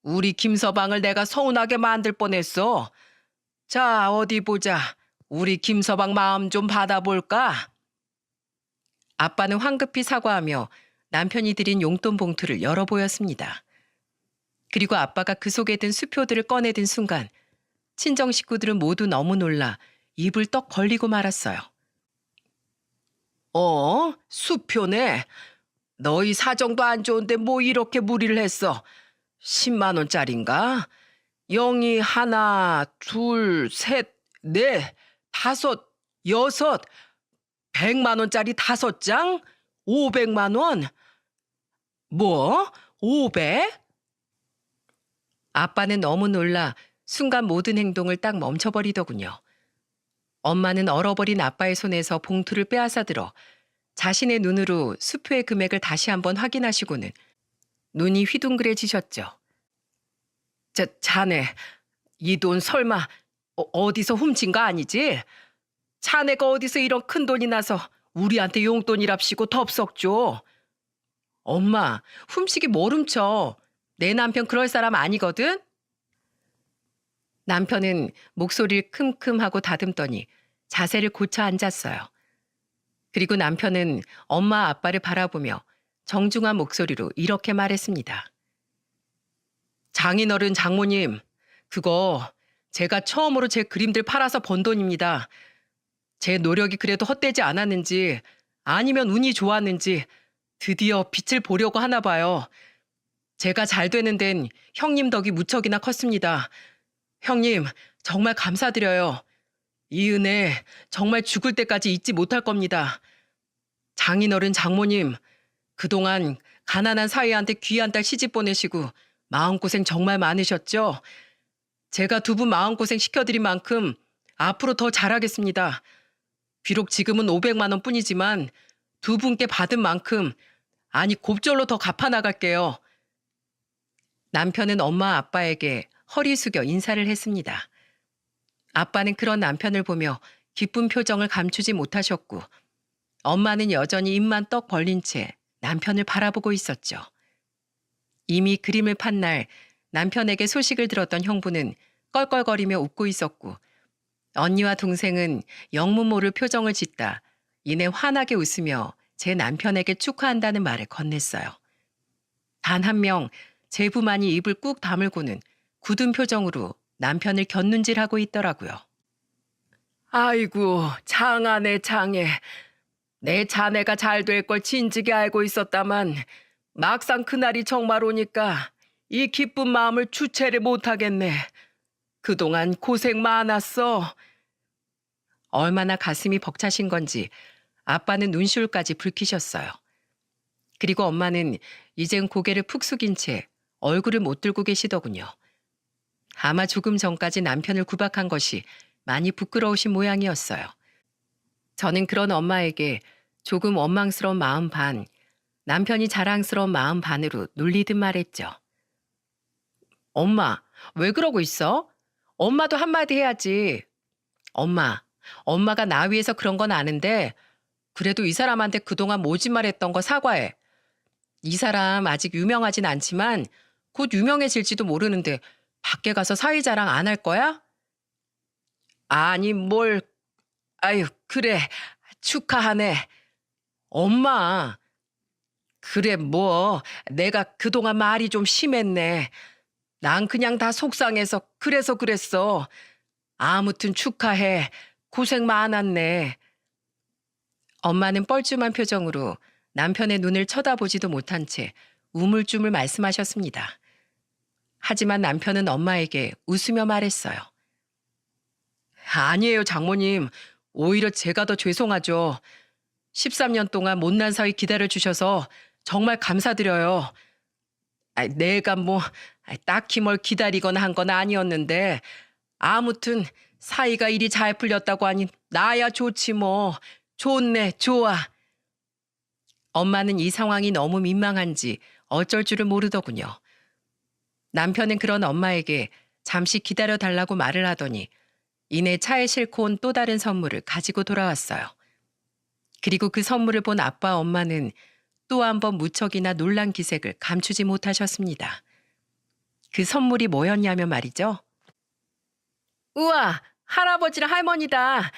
우리 김서방을 내가 서운하게 만들 뻔했어. 자, 어디 보자. 우리 김서방 마음 좀 받아볼까? 아빠는 황급히 사과하며 남편이 드린 용돈 봉투를 열어보였습니다. 그리고 아빠가 그 속에 든 수표들을 꺼내든 순간 친정 식구들은 모두 너무 놀라 입을 떡 벌리고 말았어요. 수표네. 너희 사정도 안 좋은데 뭐 이렇게 무리를 했어. 10만 원짜린가? 영이 하나, 둘, 셋, 넷, 다섯, 여섯, 100만 원짜리 5장? 500만 원? 뭐? 500? 아빠는 너무 놀라 순간 모든 행동을 딱 멈춰버리더군요. 엄마는 얼어버린 아빠의 손에서 봉투를 빼앗아 들어 자신의 눈으로 수표의 금액을 다시 한번 확인하시고는 눈이 휘둥그레지셨죠. 자네, 이 돈 설마 어디서 훔친 거 아니지? 자네가 어디서 이런 큰 돈이 나서 우리한테 용돈이랍시고 덥석 줘. 엄마, 훔치기 뭘 훔쳐. 내 남편 그럴 사람 아니거든? 남편은 목소리를 큼큼하고 다듬더니 자세를 고쳐 앉았어요. 그리고 남편은 엄마 아빠를 바라보며 정중한 목소리로 이렇게 말했습니다. 장인어른 장모님, 그거 제가 처음으로 제 그림들 팔아서 번 돈입니다. 제 노력이 그래도 헛되지 않았는지 아니면 운이 좋았는지 드디어 빛을 보려고 하나 봐요. 제가 잘 되는 데는 형님 덕이 무척이나 컸습니다. 형님, 정말 감사드려요. 이 은혜 정말 죽을 때까지 잊지 못할 겁니다. 장인어른 장모님, 그동안 가난한 사위한테 귀한 딸 시집 보내시고 마음고생 정말 많으셨죠? 제가 두 분 마음고생 시켜드린 만큼 앞으로 더 잘하겠습니다. 비록 지금은 500만 원 뿐이지만 두 분께 받은 만큼 아니, 곱절로 더 갚아 나갈게요. 남편은 엄마 아빠에게 허리 숙여 인사를 했습니다. 아빠는 그런 남편을 보며 기쁜 표정을 감추지 못하셨고 엄마는 여전히 입만 떡 벌린 채 남편을 바라보고 있었죠. 이미 그림을 판 날 남편에게 소식을 들었던 형부는 껄껄거리며 웃고 있었고 언니와 동생은 영문 모를 표정을 짓다 이내 환하게 웃으며 제 남편에게 축하한다는 말을 건넸어요. 단 한 명 제부만이 입을 꾹 다물고는 굳은 표정으로 남편을 곁눈질하고 있더라고요. 아이고, 장하네 장해. 내 자네가 잘 될 걸 진즉에 알고 있었다만 막상 그날이 정말 오니까 이 기쁜 마음을 주체를 못하겠네. 그동안 고생 많았어. 얼마나 가슴이 벅차신 건지 아빠는 눈시울까지 붉히셨어요. 그리고 엄마는 이젠 고개를 푹 숙인 채 얼굴을 못 들고 계시더군요. 아마 조금 전까지 남편을 구박한 것이 많이 부끄러우신 모양이었어요. 저는 그런 엄마에게 조금 원망스러운 마음 반, 남편이 자랑스러운 마음 반으로 놀리듯 말했죠. 엄마, 왜 그러고 있어? 엄마도 한마디 해야지. 엄마가 나 위해서 그런 건 아는데 그래도 이 사람한테 그동안 모진말했던 거 사과해. 이 사람 아직 유명하진 않지만 곧 유명해질지도 모르는데 밖에 가서 사위 자랑 안 할 거야? 아니 아유 그래 축하하네. 엄마 그래 뭐 내가 그동안 말이 좀 심했네. 난 그냥 다 속상해서 그래서 그랬어. 아무튼 축하해. 고생 많았네. 엄마는 뻘쭘한 표정으로 남편의 눈을 쳐다보지도 못한 채 우물쭈물 말씀하셨습니다. 하지만 남편은 엄마에게 웃으며 말했어요. 아니에요, 장모님. 오히려 제가 더 죄송하죠. 13년 동안 못난 사위 기다려주셔서 정말 감사드려요. 내가 딱히 뭘 기다리거나 한 건 아니었는데 아무튼 사이가 일이 잘 풀렸다고 하니 나야 좋지 뭐. 좋네, 좋아. 엄마는 이 상황이 너무 민망한지 어쩔 줄을 모르더군요. 남편은 그런 엄마에게 잠시 기다려달라고 말을 하더니 이내 차에 싣고 온 또 다른 선물을 가지고 돌아왔어요. 그리고 그 선물을 본 아빠 엄마는 또 한 번 무척이나 놀란 기색을 감추지 못하셨습니다. 그 선물이 뭐였냐면 말이죠. 우와, 할아버지랑 할머니다.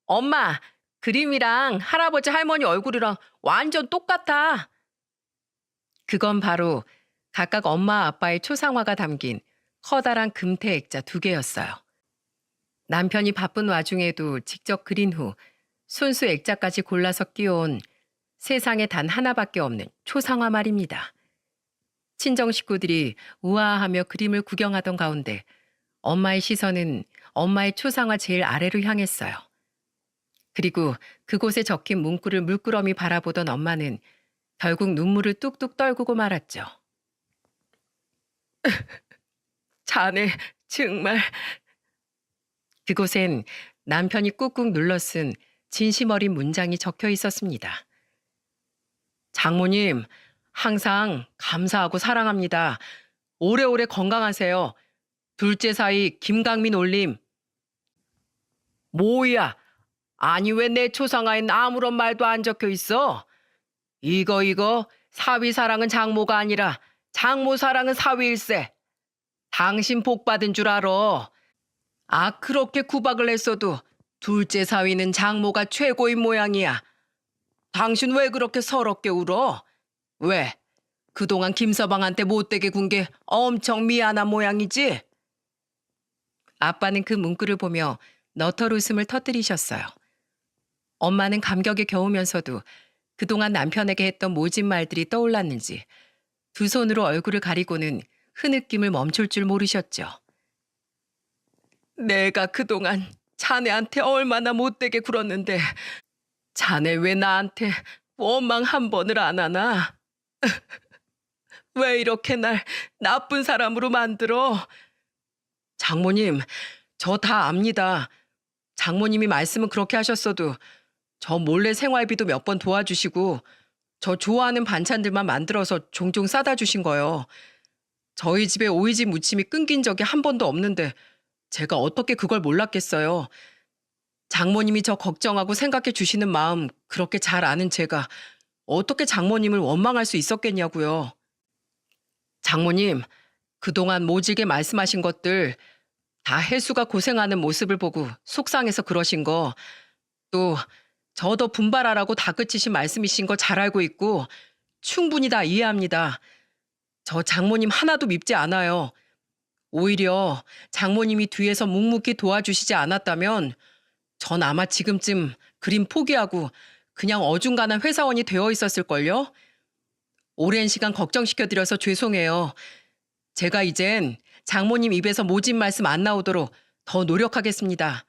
엄마, 그림이랑 할아버지 할머니 얼굴이랑 완전 똑같아. 그건 바로 각각 엄마 아빠의 초상화가 담긴 커다란 금태 액자 2개였어요. 남편이 바쁜 와중에도 직접 그린 후 손수 액자까지 골라서 끼워온 세상에 단 하나밖에 없는 초상화 말입니다. 친정 식구들이 우아하며 그림을 구경하던 가운데 엄마의 시선은 엄마의 초상화 제일 아래로 향했어요. 그리고 그곳에 적힌 문구를 물끄러미 바라보던 엄마는 결국 눈물을 뚝뚝 떨구고 말았죠. 자네 정말. 그곳엔 남편이 꾹꾹 눌러 쓴 진심 어린 문장이 적혀 있었습니다. 장모님, 항상 감사하고 사랑합니다. 오래오래 건강하세요. 둘째 사위 김강민 올림. 뭐야? 아니 왜 내 초상화엔 아무런 말도 안 적혀 있어? 이거 사위 사랑은 장모가 아니라 장모 사랑은 사위일세. 당신 복 받은 줄 알아. 그렇게 구박을 했어도 둘째 사위는 장모가 최고인 모양이야. 당신 왜 그렇게 서럽게 울어? 왜? 그동안 김서방한테 못되게 군 게 엄청 미안한 모양이지? 아빠는 그 문구를 보며 너털 웃음을 터뜨리셨어요. 엄마는 감격에 겨우면서도 그동안 남편에게 했던 모진 말들이 떠올랐는지 두 손으로 얼굴을 가리고는 흐느낌을 멈출 줄 모르셨죠. 내가 그동안 자네한테 얼마나 못되게 굴었는데 자네 왜 나한테 원망 한 번을 안 하나? 왜 이렇게 날 나쁜 사람으로 만들어? 장모님, 저 다 압니다. 장모님이 말씀은 그렇게 하셨어도 저 몰래 생활비도 몇 번 도와주시고 저 좋아하는 반찬들만 만들어서 종종 싸다 주신 거요. 저희 집에 오이지 무침이 끊긴 적이 한 번도 없는데 제가 어떻게 그걸 몰랐겠어요. 장모님이 저 걱정하고 생각해 주시는 마음 그렇게 잘 아는 제가 어떻게 장모님을 원망할 수 있었겠냐고요. 장모님, 그동안 모질게 말씀하신 것들 다 혜수가 고생하는 모습을 보고 속상해서 그러신 거, 또 저 더 분발하라고 다그치신 말씀이신 거 잘 알고 있고 충분히 다 이해합니다. 저 장모님 하나도 밉지 않아요. 오히려 장모님이 뒤에서 묵묵히 도와주시지 않았다면 전 아마 지금쯤 그림 포기하고 그냥 어중간한 회사원이 되어 있었을걸요? 오랜 시간 걱정시켜드려서 죄송해요. 제가 이젠 장모님 입에서 모진 말씀 안 나오도록 더 노력하겠습니다.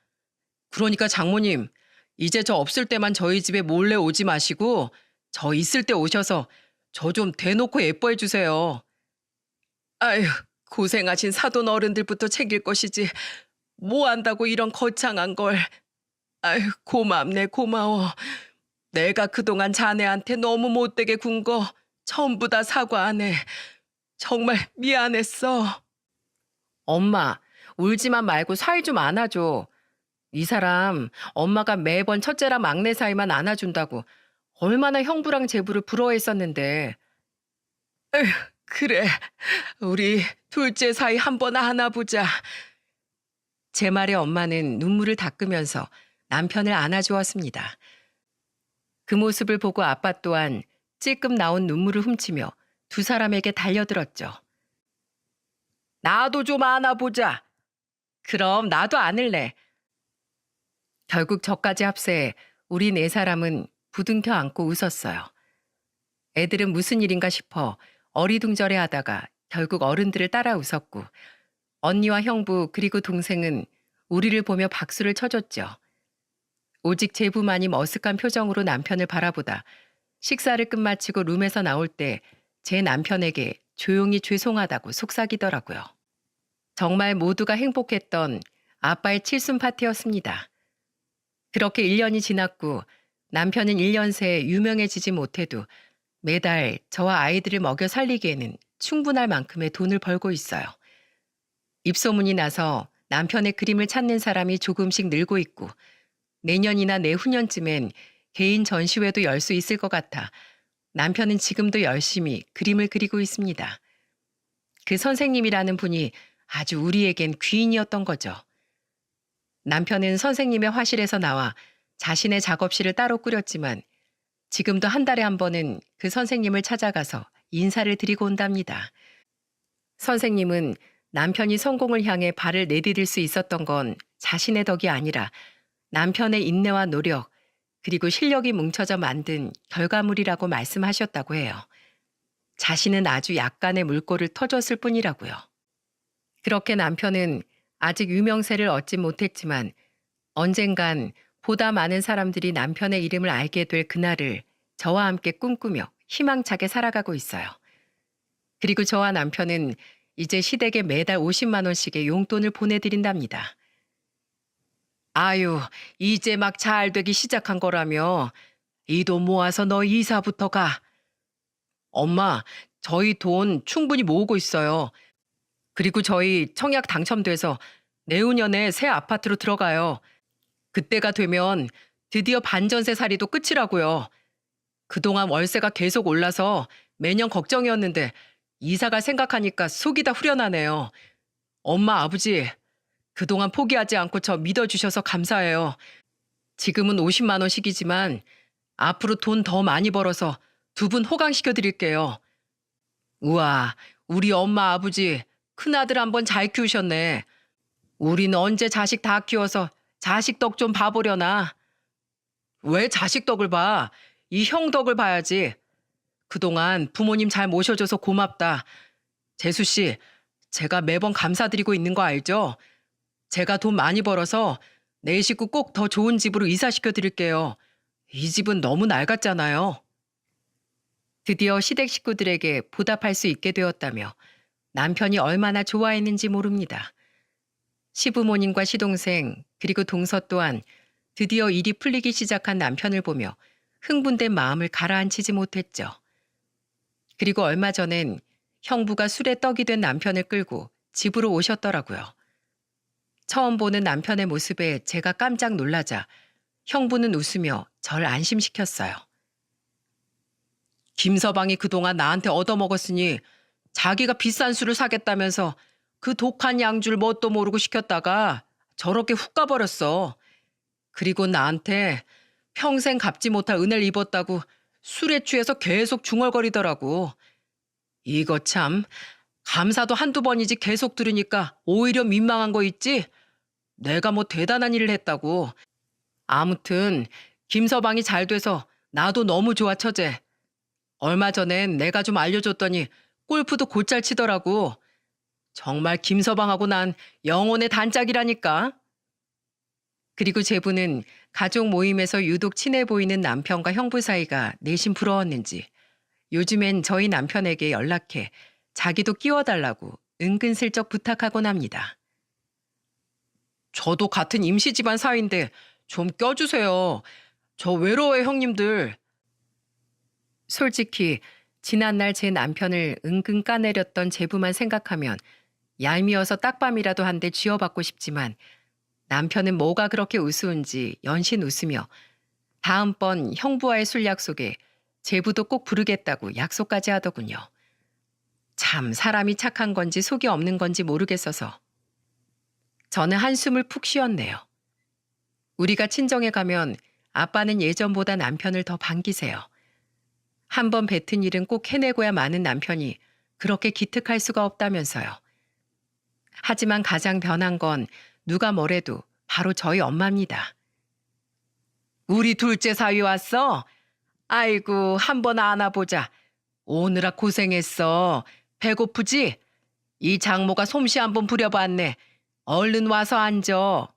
그러니까 장모님, 이제 저 없을 때만 저희 집에 몰래 오지 마시고 저 있을 때 오셔서 저 좀 대놓고 예뻐해 주세요. 아휴, 고생하신 사돈 어른들부터 챙길 것이지 뭐 한다고 이런 거창한 걸. 아휴, 고맙네, 고마워. 내가 그동안 자네한테 너무 못되게 군 거 전부 다 사과하네. 정말 미안했어. 엄마, 울지만 말고 사이 좀 안아줘. 이 사람 엄마가 매번 첫째랑 막내 사이만 안아준다고 얼마나 형부랑 제부를 부러워했었는데. 에휴, 그래, 우리 둘째 사이 한번 안아보자. 제 말에 엄마는 눈물을 닦으면서 남편을 안아주었습니다. 그 모습을 보고 아빠 또한 찔끔 나온 눈물을 훔치며 두 사람에게 달려들었죠. 나도 좀 안아보자. 그럼 나도 안을래. 결국 저까지 합세해 우리 네 사람은 부둥켜 안고 웃었어요. 애들은 무슨 일인가 싶어 어리둥절해 하다가 결국 어른들을 따라 웃었고 언니와 형부 그리고 동생은 우리를 보며 박수를 쳐줬죠. 오직 제부만이 머쓱한 표정으로 남편을 바라보다 식사를 끝마치고 룸에서 나올 때 제 남편에게 조용히 죄송하다고 속삭이더라고요. 정말 모두가 행복했던 아빠의 칠순 파티였습니다. 그렇게 1년이 지났고 남편은 1년 새 유명해지지 못해도 매달 저와 아이들을 먹여 살리기에는 충분할 만큼의 돈을 벌고 있어요. 입소문이 나서 남편의 그림을 찾는 사람이 조금씩 늘고 있고 내년이나 내후년쯤엔 개인 전시회도 열 수 있을 것 같아 남편은 지금도 열심히 그림을 그리고 있습니다. 그 선생님이라는 분이 아주 우리에겐 귀인이었던 거죠. 남편은 선생님의 화실에서 나와 자신의 작업실을 따로 꾸렸지만 지금도 한 달에 한 번은 그 선생님을 찾아가서 인사를 드리고 온답니다. 선생님은 남편이 성공을 향해 발을 내디딜 수 있었던 건 자신의 덕이 아니라 남편의 인내와 노력, 그리고 실력이 뭉쳐져 만든 결과물이라고 말씀하셨다고 해요. 자신은 아주 약간의 물꼬를 터줬을 뿐이라고요. 그렇게 남편은 아직 유명세를 얻지 못했지만 언젠간 보다 많은 사람들이 남편의 이름을 알게 될 그날을 저와 함께 꿈꾸며 희망차게 살아가고 있어요. 그리고 저와 남편은 이제 시댁에 매달 50만 원씩의 용돈을 보내드린답니다. 아유, 이제 막 잘 되기 시작한 거라며 이 돈 모아서 너 이사부터 가. 엄마, 저희 돈 충분히 모으고 있어요. 그리고 저희 청약 당첨돼서 내후년에 새 아파트로 들어가요. 그때가 되면 드디어 반전세 살이도 끝이라고요. 그동안 월세가 계속 올라서 매년 걱정이었는데 이사갈 생각하니까 속이 다 후련하네요. 엄마, 아버지, 그동안 포기하지 않고 저 믿어주셔서 감사해요. 지금은 50만 원씩이지만 앞으로 돈 더 많이 벌어서 두 분 호강시켜 드릴게요. 우와, 우리 엄마 아버지 큰아들 한번 잘 키우셨네. 우린 언제 자식 다 키워서 자식 덕 좀 봐보려나. 왜 자식 덕을 봐? 이 형 덕을 봐야지. 그동안 부모님 잘 모셔줘서 고맙다. 재수 씨, 제가 매번 감사드리고 있는 거 알죠? 제가 돈 많이 벌어서 내 식구 꼭 더 좋은 집으로 이사시켜 드릴게요. 이 집은 너무 낡았잖아요. 드디어 시댁 식구들에게 보답할 수 있게 되었다며 남편이 얼마나 좋아했는지 모릅니다. 시부모님과 시동생 그리고 동서 또한 드디어 일이 풀리기 시작한 남편을 보며 흥분된 마음을 가라앉히지 못했죠. 그리고 얼마 전엔 형부가 술에 떡이 된 남편을 끌고 집으로 오셨더라고요. 처음 보는 남편의 모습에 제가 깜짝 놀라자 형부는 웃으며 절 안심시켰어요. 김서방이 그동안 나한테 얻어먹었으니 자기가 비싼 술을 사겠다면서 그 독한 양주를 뭣도 모르고 시켰다가 저렇게 훅 가버렸어. 그리고 나한테 평생 갚지 못할 은혜를 입었다고 술에 취해서 계속 중얼거리더라고. 이거 참 감사도 한두 번이지 계속 들으니까 오히려 민망한 거 있지? 내가 뭐 대단한 일을 했다고. 아무튼 김서방이 잘 돼서 나도 너무 좋아 처제. 얼마 전엔 내가 좀 알려줬더니 골프도 곧잘 치더라고. 정말 김서방하고 난 영혼의 단짝이라니까. 그리고 제부는 가족 모임에서 유독 친해 보이는 남편과 형부 사이가 내심 부러웠는지 요즘엔 저희 남편에게 연락해 자기도 끼워달라고 은근슬쩍 부탁하곤 합니다. 저도 같은 임시 집안 사위인데 좀 껴주세요. 저 외로워요, 형님들. 솔직히 지난날 제 남편을 은근 까내렸던 제부만 생각하면 얄미워서 딱밤이라도 한 대 쥐어받고 싶지만 남편은 뭐가 그렇게 우스운지 연신 웃으며 다음번 형부와의 술 약속에 제부도 꼭 부르겠다고 약속까지 하더군요. 참 사람이 착한 건지 속이 없는 건지 모르겠어서 저는 한숨을 푹 쉬었네요. 우리가 친정에 가면 아빠는 예전보다 남편을 더 반기세요. 한번 뱉은 일은 꼭 해내고야 마는 남편이 그렇게 기특할 수가 없다면서요. 하지만 가장 변한 건 누가 뭐래도 바로 저희 엄마입니다. 우리 둘째 사위 왔어? 아이고 한번 안아보자. 오느라 고생했어. 배고프지? 이 장모가 솜씨 한번 부려봤네. 얼른 와서 앉아.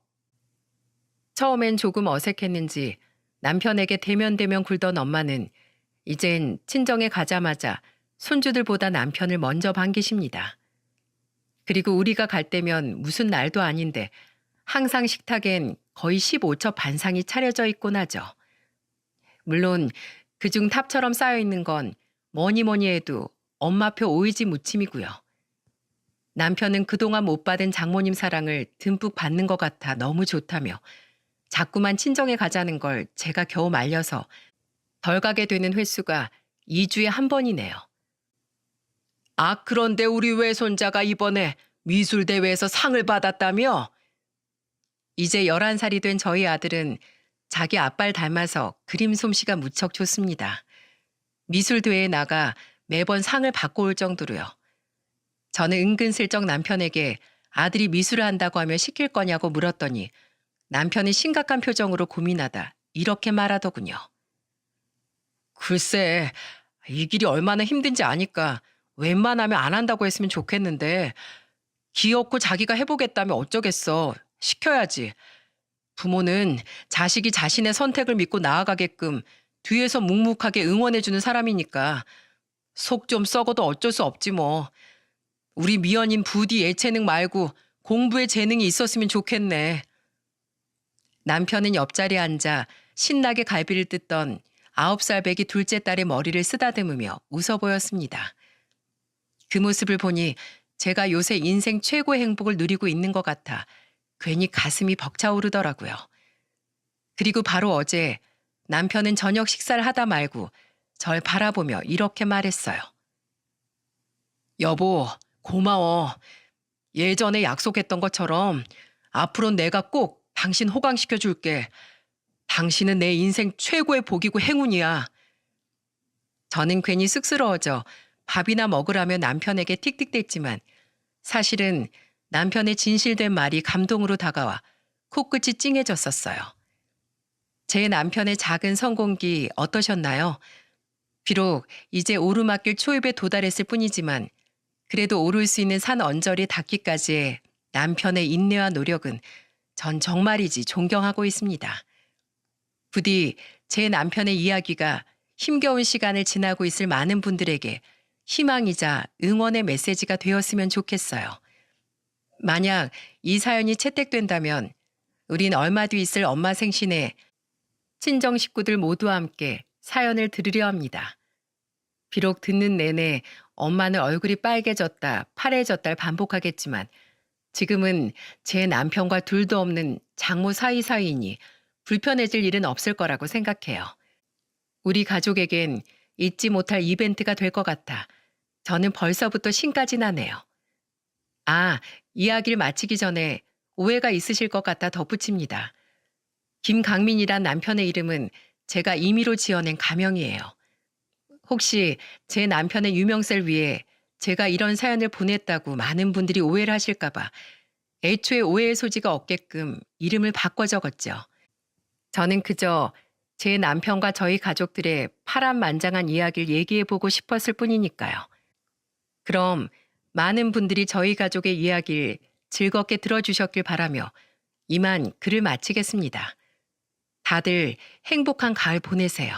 처음엔 조금 어색했는지 남편에게 대면대면 굴던 엄마는 이젠 친정에 가자마자 손주들보다 남편을 먼저 반기십니다. 그리고 우리가 갈 때면 무슨 날도 아닌데 항상 식탁엔 거의 15첩 반상이 차려져 있곤 하죠. 물론 그중 탑처럼 쌓여있는 건 뭐니 뭐니 해도 엄마표 오이지 무침이고요. 남편은 그동안 못 받은 장모님 사랑을 듬뿍 받는 것 같아 너무 좋다며 자꾸만 친정에 가자는 걸 제가 겨우 말려서 덜 가게 되는 횟수가 2주에 한 번이네요. 아, 그런데 우리 외손자가 이번에 미술대회에서 상을 받았다며? 이제 11살이 된 저희 아들은 자기 아빠를 닮아서 그림 솜씨가 무척 좋습니다. 미술대회에 나가 매번 상을 받고 올 정도로요. 저는 은근슬쩍 남편에게 아들이 미술을 한다고 하면 시킬 거냐고 물었더니 남편은 심각한 표정으로 고민하다 이렇게 말하더군요. 글쎄, 이 길이 얼마나 힘든지 아니까 웬만하면 안 한다고 했으면 좋겠는데 귀엽고 자기가 해보겠다면 어쩌겠어. 시켜야지. 부모는 자식이 자신의 선택을 믿고 나아가게끔 뒤에서 묵묵하게 응원해주는 사람이니까 속 좀 썩어도 어쩔 수 없지 뭐. 우리 미연인 부디 예체능 말고 공부에 재능이 있었으면 좋겠네. 남편은 옆자리에 앉아 신나게 갈비를 뜯던 9살 배기 둘째 딸의 머리를 쓰다듬으며 웃어 보였습니다. 그 모습을 보니 제가 요새 인생 최고의 행복을 누리고 있는 것 같아 괜히 가슴이 벅차오르더라고요. 그리고 바로 어제 남편은 저녁 식사를 하다 말고 절 바라보며 이렇게 말했어요. 여보, 고마워. 예전에 약속했던 것처럼 앞으로는 내가 꼭 당신 호강시켜 줄게. 당신은 내 인생 최고의 복이고 행운이야. 저는 괜히 쑥스러워져 밥이나 먹으라며 남편에게 틱틱댔지만 사실은 남편의 진실된 말이 감동으로 다가와 코끝이 찡해졌었어요. 제 남편의 작은 성공기 어떠셨나요? 비록 이제 오르막길 초입에 도달했을 뿐이지만 그래도 오를 수 있는 산 언저리 닿기까지의 남편의 인내와 노력은 전 정말이지 존경하고 있습니다. 부디 제 남편의 이야기가 힘겨운 시간을 지나고 있을 많은 분들에게 희망이자 응원의 메시지가 되었으면 좋겠어요. 만약 이 사연이 채택된다면 우린 얼마 뒤 있을 엄마 생신에 친정 식구들 모두와 함께 사연을 들으려 합니다. 비록 듣는 내내 엄마는 얼굴이 빨개졌다, 파래졌다를 반복하겠지만 지금은 제 남편과 둘도 없는 장모 사이사이이니 불편해질 일은 없을 거라고 생각해요. 우리 가족에겐 잊지 못할 이벤트가 될 것 같아 저는 벌써부터 신까지 나네요. 아, 이야기를 마치기 전에 오해가 있으실 것 같아 덧붙입니다. 김강민이란 남편의 이름은 제가 임의로 지어낸 가명이에요. 혹시 제 남편의 유명세를 위해 제가 이런 사연을 보냈다고 많은 분들이 오해를 하실까봐 애초에 오해의 소지가 없게끔 이름을 바꿔 적었죠. 저는 그저 제 남편과 저희 가족들의 파란만장한 이야기를 얘기해보고 싶었을 뿐이니까요. 그럼 많은 분들이 저희 가족의 이야기를 즐겁게 들어주셨길 바라며 이만 글을 마치겠습니다. 다들 행복한 가을 보내세요.